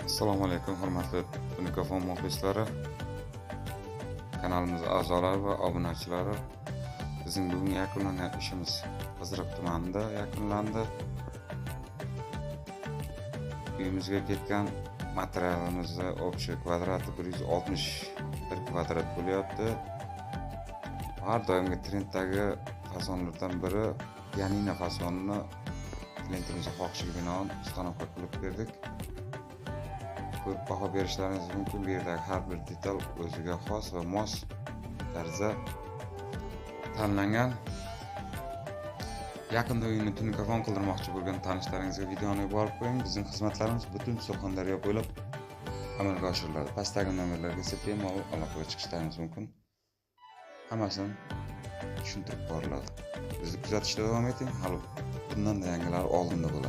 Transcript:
Assalomu alaykum hurmatli Unikofon muxlislari, kanalimiz a'zolari va obunachilari. Bizning bugun yakunlangan ishimiz Qiziriq tumanida yakunlandi. Uyimizga ketgan materialimizni общий kvadrati 161 kvadrat bo'lyapti. Har doimgi trenddagi fasonlardan biri pianino fasonini klientimizning xohishiga binoan ustanovka qilib berdik. Ko'p baho berishlaringiz mumkin. Bu yerdagi har bir detal o'ziga xos va mos tarzda tanlangan. Yaqinda uyni tunikafon qildirmoqchi bo'lgan tanishlaringizga videoni yuborib qo'ying. Bizning xizmatlarimiz butun Surxondaryo bo'ylab amalga oshiriladi. Pastdagi nomerlarga bemalol aloqaga chiqishlaringiz mumkin. Hammasini tushuntirib boriladi. Bizni kuzatishda davom eting. Hali bundan da yangilari oldinda bo'ladi.